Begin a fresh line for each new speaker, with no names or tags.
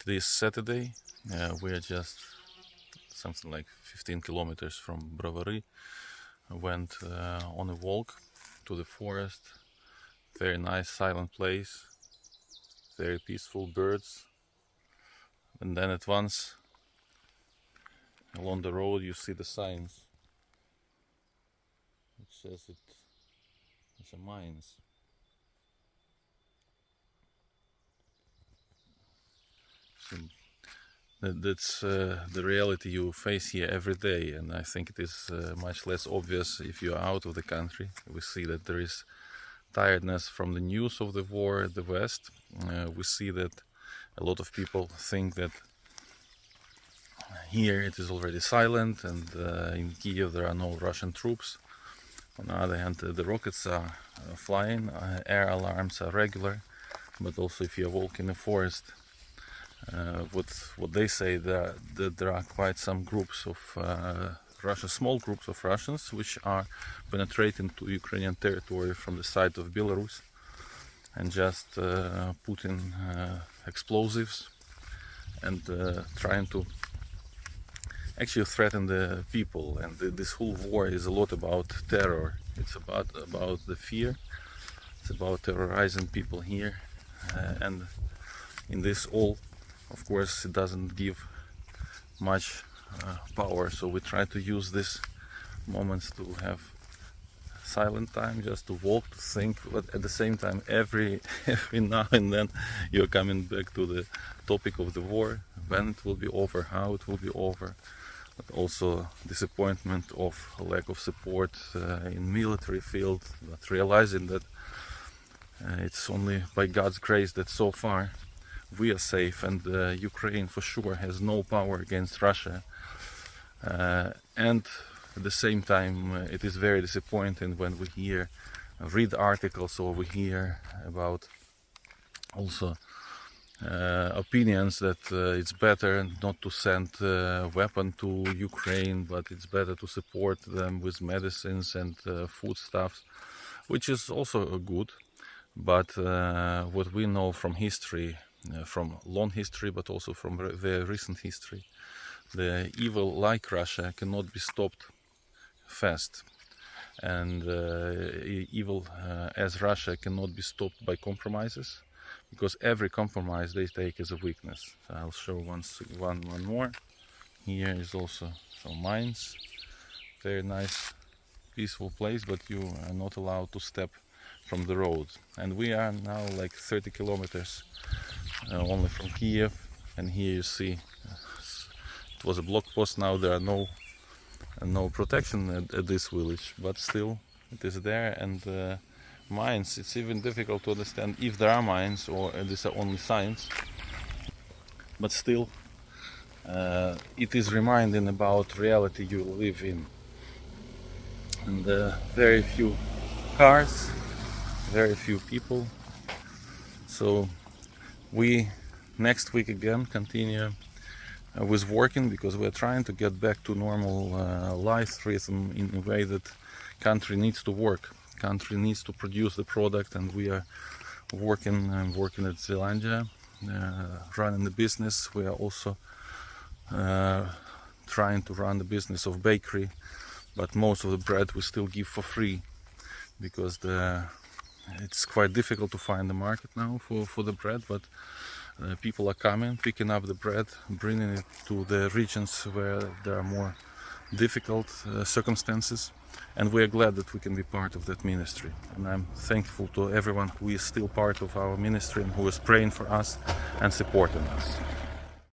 This Saturday, we are just something like 15 kilometers from Brovary. I went on a walk to the forest. Very nice, silent place. Very peaceful birds. And then at once, along the road, you see the signs. It says it's a mines. So that's the reality you face here every day, and I think it is much less obvious if you are out of the country. We see that there is tiredness from the news of the war at the West. We see that a lot of people think that here it is already silent, and in Kiev there are no Russian troops. On the other hand, the rockets are flying, air alarms are regular, but also if you walk in the forest, what they say that there are quite some groups of small groups of Russians which are penetrating to Ukrainian territory from the side of Belarus and just putting explosives and trying to actually threaten the people. And this whole war is a lot about terror. It's about the fear. It's about terrorizing people here, and in this all, of course, it doesn't give much power. So we try to use these moments to have silent time, just to walk, to think, but at the same time, every now and then, you're coming back to the topic of the war, when it will be over, how it will be over, but also disappointment of lack of support in military field, but realizing that it's only by God's grace that so far we are safe, and Ukraine for sure has no power against Russia. And at the same time, it is very disappointing when we read articles, or we hear about also opinions that it's better not to send weapon to Ukraine, but it's better to support them with medicines and foodstuffs, which is also good. But what we know from history, from long history, but also from very recent history, the evil like Russia cannot be stopped fast, and evil as Russia cannot be stopped by compromises, because every compromise they take as a weakness. So I'll show one more. Here is also some mines. Very nice, peaceful place, but you are not allowed to step from the road. And we are now like 30 kilometers only from Kiev, and here you see it was a block post. Now there are no protection at this village, but still it is there. And mines, it's even difficult to understand if there are mines or these are only signs, but still it is reminding about reality you live in. And very few cars, very few people. So we next week again continue with working, because we're trying to get back to normal life rhythm in a way that country needs to work. Country needs to produce the product, and we are working. I'm working at Zealandia, running the business. We are also trying to run the business of bakery, but most of the bread we still give for free, because it's quite difficult to find the market now for the bread, but people are coming, picking up the bread, bringing it to the regions where there are more difficult circumstances, and we are glad that we can be part of that ministry. And I'm thankful to everyone who is still part of our ministry and who is praying for us and supporting us.